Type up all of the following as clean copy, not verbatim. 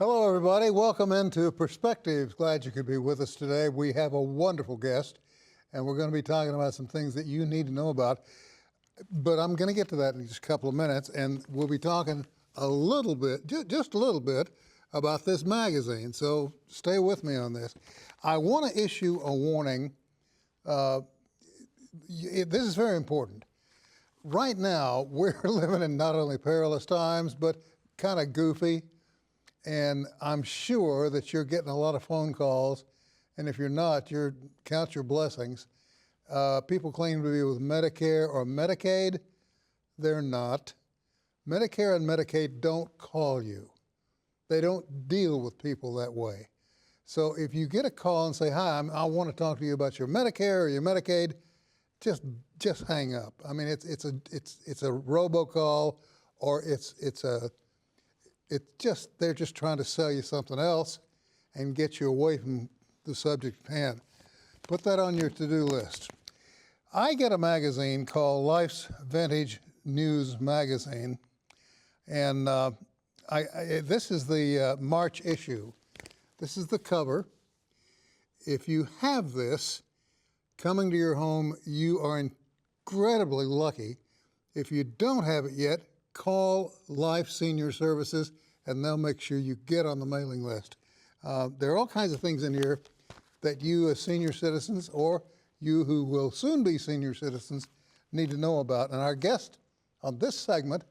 Hello, everybody. Welcome into Perspectives. Glad you could be with us today. We have a wonderful guest, and we're going to be talking about some things that you need to know about. But I'm going to get to that in just a couple of minutes, and we'll be talking a little bit, just a little bit, about this magazine. So stay with me on this. I want to issue a warning. This is very important. Right now, we're living in not only perilous times, but kind of goofy. And I'm sure that you're getting a lot of phone calls, and if you're not, count your blessings. People claim to be with Medicare or Medicaid. They're not. Medicare and Medicaid don't call you. They don't deal with people that way. So if you get a call and say, "Hi, I want to talk to you about your Medicare or your Medicaid," just hang up. I mean, it's a robocall, or they're just trying to sell you something else and get you away from the subject at hand. Put that on your to-do list. I get a magazine called Life's Vintage News Magazine, and this is the March issue. This is the cover. If you have this coming to your home, you are incredibly lucky. If you don't have it yet, call Life Senior Services, and they'll make sure you get on the mailing list. There are all kinds of things in here that you as senior citizens, or you who will soon be senior citizens, need to know about. And our guest on this segment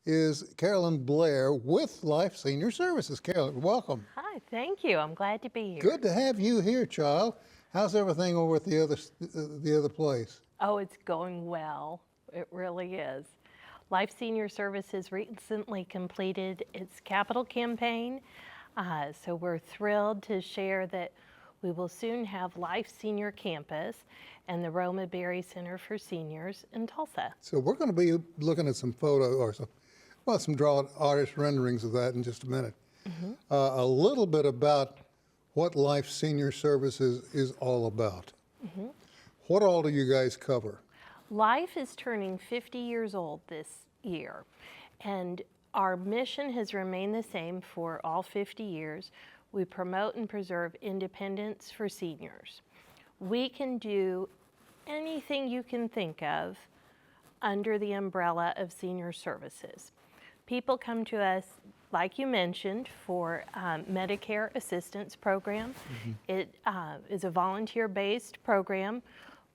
is Carolyn Blair with Life Senior Services. Carolyn, welcome. Hi, thank you. I'm glad to be here. Good to have you here, child. How's everything over at the other place? Oh, it's going well. It really is. Life Senior Services recently completed its capital campaign, so we're thrilled to share that we will soon have Life Senior Campus and the Roma Berry Center for Seniors in Tulsa. So we're going to be looking at some some drawn artist renderings of that in just a minute. Mm-hmm. A little bit about what Life Senior Services is all about. Mm-hmm. What all do you guys cover? Life is turning 50 years old this year, and our mission has remained the same for all 50 years. We promote and preserve independence for seniors. We can do anything you can think of under the umbrella of senior services. People come to us, like you mentioned, for Medicare Assistance Program. Mm-hmm. It is a volunteer-based program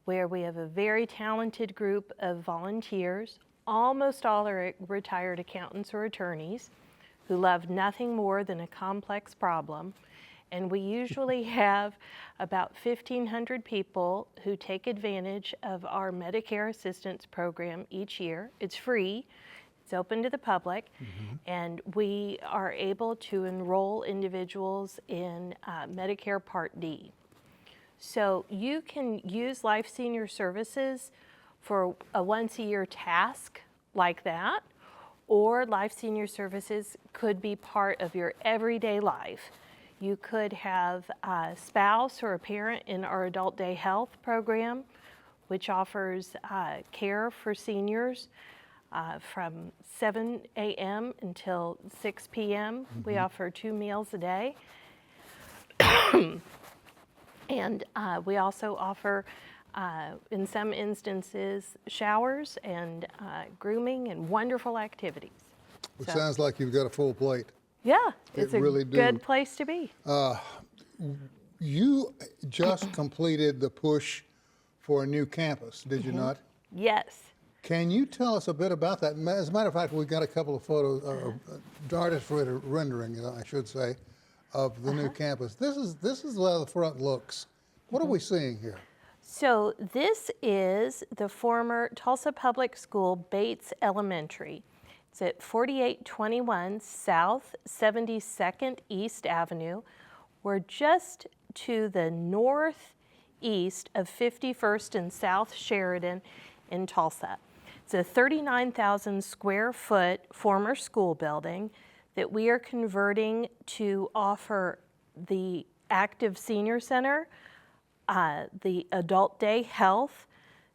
where we have a very talented group of volunteers. Almost all are retired accountants or attorneys who love nothing more than a complex problem. And we usually have about 1,500 people who take advantage of our Medicare Assistance Program each year. It's free. It's open to the public, mm-hmm. and we are able to enroll individuals in Medicare Part D. So you can use Life Senior Services for a once-a-year task like that, or Life Senior Services could be part of your everyday life. You could have a spouse or a parent in our Adult Day Health program, which offers care for seniors from 7 a.m. until 6 p.m. Mm-hmm. We offer 2 meals a day. And we also offer, in some instances, showers and grooming and wonderful activities. It sounds like you've got a full plate. Yeah, it's really good place to be. You just completed the push for a new campus, did you not? Yes. Can you tell us a bit about that? As a matter of fact, we've got a couple of photos, artist rendering, I should say, of the new campus. This is how the front looks. What are we seeing here? So this is the former Tulsa Public School Bates Elementary. It's at 4821 South 72nd East Avenue. We're just to the northeast of 51st and South Sheridan in Tulsa. It's a 39,000 square foot former school building that we are converting to offer the Active Senior Center, the Adult Day Health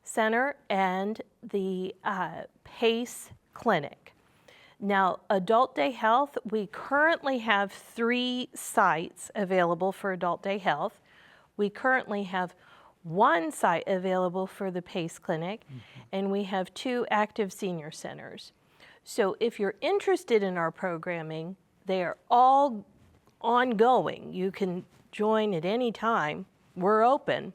Center, and the PACE Clinic. Now, Adult Day Health, we currently have 3 sites available for Adult Day Health. We currently have 1 site available for the PACE Clinic, and we have 2 active senior centers. So if you're interested in our programming, they are all ongoing. You can join at any time. We're open.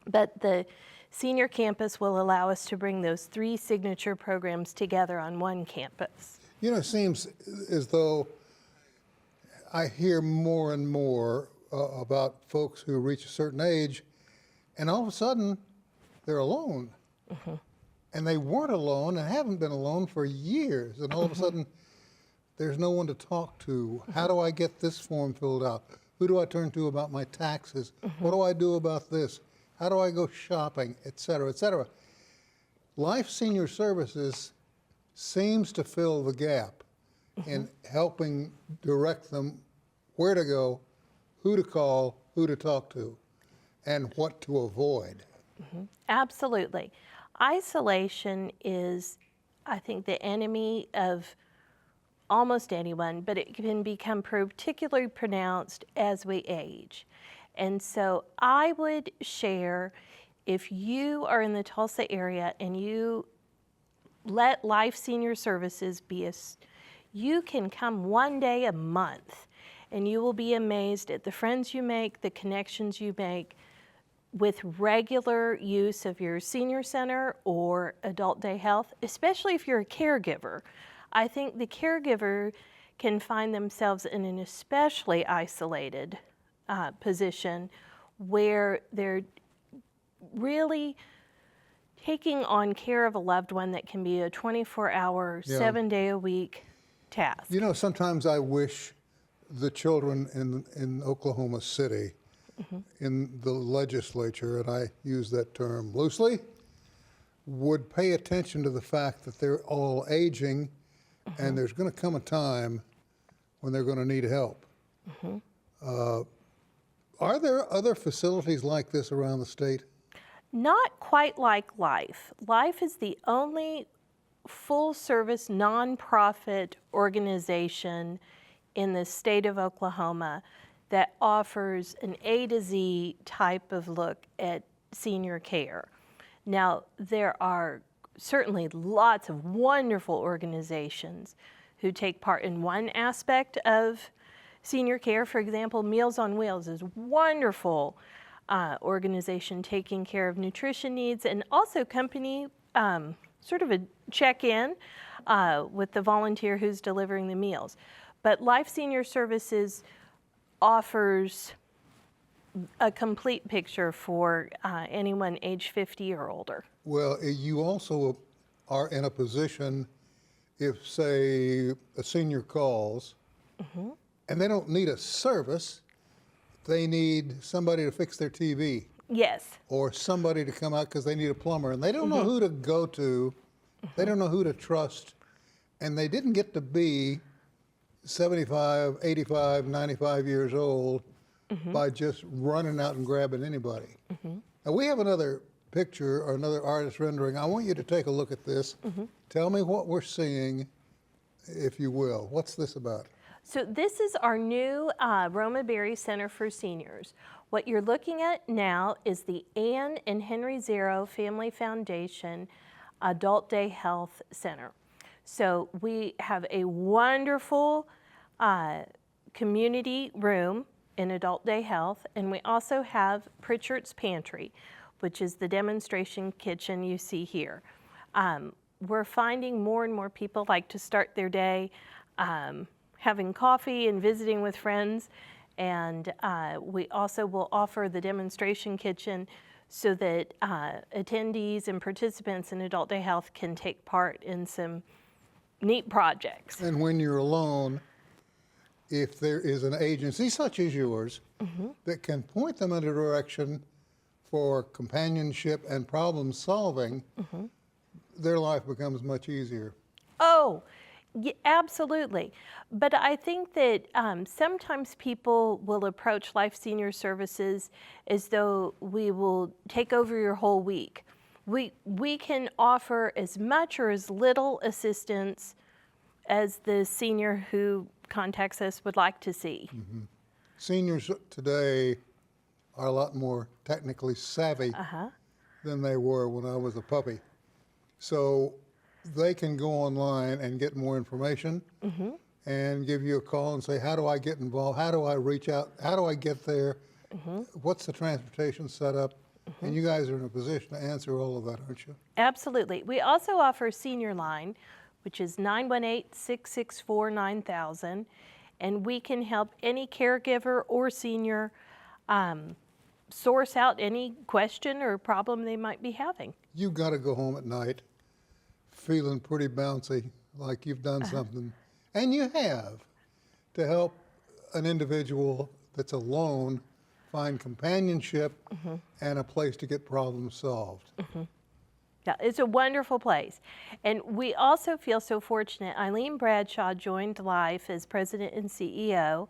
But the senior campus will allow us to bring those 3 signature programs together on one campus. You know, it seems as though I hear more and more about folks who reach a certain age, and all of a sudden, they're alone. And they weren't alone and haven't been alone for years, and all of a sudden, there's no one to talk to. How do I get this form filled out? Who do I turn to about my taxes? What do I do about this? How do I go shopping, et cetera, et cetera? Life Senior Services seems to fill the gap in helping direct them where to go, who to call, who to talk to, and what to avoid. Absolutely. Isolation is, I think, the enemy of almost anyone, but it can become particularly pronounced as we age. And so I would share, if you are in the Tulsa area and you let Life Senior Services be you can come 1 day a month and you will be amazed at the friends you make, the connections you make with regular use of your senior center or Adult Day Health, especially if you're a caregiver. I think the caregiver can find themselves in an especially isolated position where they're really taking on care of a loved one that can be a 24-hour, 7-day-a-week task. You know, sometimes I wish the children in Oklahoma City, in the legislature, and I use that term loosely, would pay attention to the fact that they're all aging, and there's going to come a time when they're going to need help. Are there other facilities like this around the state? Not quite like Life. Life is the only full-service nonprofit organization in the state of Oklahoma that offers an A to Z type of look at senior care. Now, there are certainly lots of wonderful organizations who take part in one aspect of senior care. For example, Meals on Wheels is a wonderful organization taking care of nutrition needs, and also company sort of a check-in with the volunteer who's delivering the meals. But Life Senior Services offers a complete picture for anyone age 50 or older. Well, you also are in a position if, say, a senior calls and they don't need a service, they need somebody to fix their TV. Yes. Or somebody to come out because they need a plumber, and they don't know who to go to, they don't know who to trust, and they didn't get to be 75, 85, 95 years old by just running out and grabbing anybody. Now, we have another picture or another artist rendering. I want you to take a look at this. Tell me what we're seeing, if you will. What's this about? So this is our new Roma Berry Center for Seniors. What you're looking at now is the Ann and Henry Zero Family Foundation Adult Day Health Center. So we have a wonderful community room in Adult Day Health, and we also have Pritchard's Pantry, which is the demonstration kitchen you see here. We're finding more and more people like to start their day having coffee and visiting with friends, and we also will offer the demonstration kitchen so that attendees and participants in Adult Day Health can take part in some neat projects. And when you're alone, if there is an agency such as yours that can point them in a direction for companionship and problem solving, their life becomes much easier. Oh, yeah, absolutely. But I think that sometimes people will approach Life Senior Services as though we will take over your whole week. We can offer as much or as little assistance as the senior who contacts us would like to see. Seniors today are a lot more technically savvy than they were when I was a puppy. So they can go online and get more information and give you a call and say, how do I get involved? How do I reach out? How do I get there? What's the transportation setup? And you guys are in a position to answer all of that, aren't you? Absolutely. We also offer Senior Line, which is 918-664-9000, and we can help any caregiver or senior source out any question or problem they might be having. You've got to go home at night feeling pretty bouncy, like you've done something, and you have, to help an individual that's alone find companionship and a place to get problems solved. Yeah, it's a wonderful place. And we also feel so fortunate. Eileen Bradshaw joined Life as president and CEO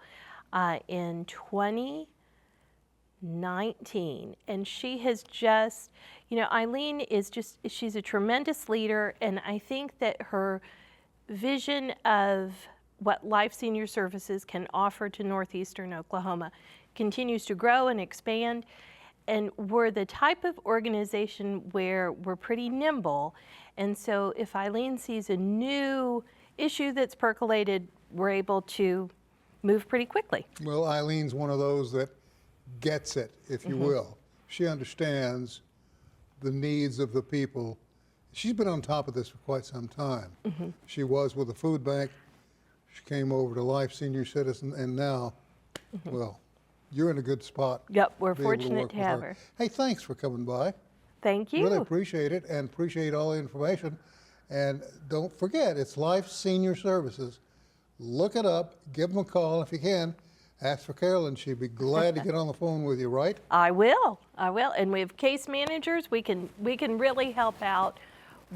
in 2019. And she has just, Eileen is just, she's a tremendous leader. And I think that her vision of what Life Senior Services can offer to Northeastern Oklahoma continues to grow and expand. And we're the type of organization where we're pretty nimble. And so if Eileen sees a new issue that's percolated, we're able to move pretty quickly. Well, Eileen's one of those that gets it, if you will. She understands the needs of the people. She's been on top of this for quite some time. She was with the food bank. She came over to Life Senior Citizen, and now, well, you're in a good spot. Yep, we're to be able to fortunate work to with have her. Hey, thanks for coming by. Thank you. Really appreciate it, and appreciate all the information. And don't forget, it's Life Senior Services. Look it up, give them a call if you can. Ask for Carolyn, she'd be glad to get on the phone with you, right? I will. And we have case managers. We can really help out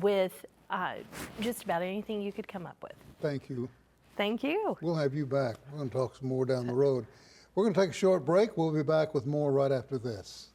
with just about anything you could come up with. Thank you. Thank you. We'll have you back. We're going to talk some more down the road. We're going to take a short break. We'll be back with more right after this.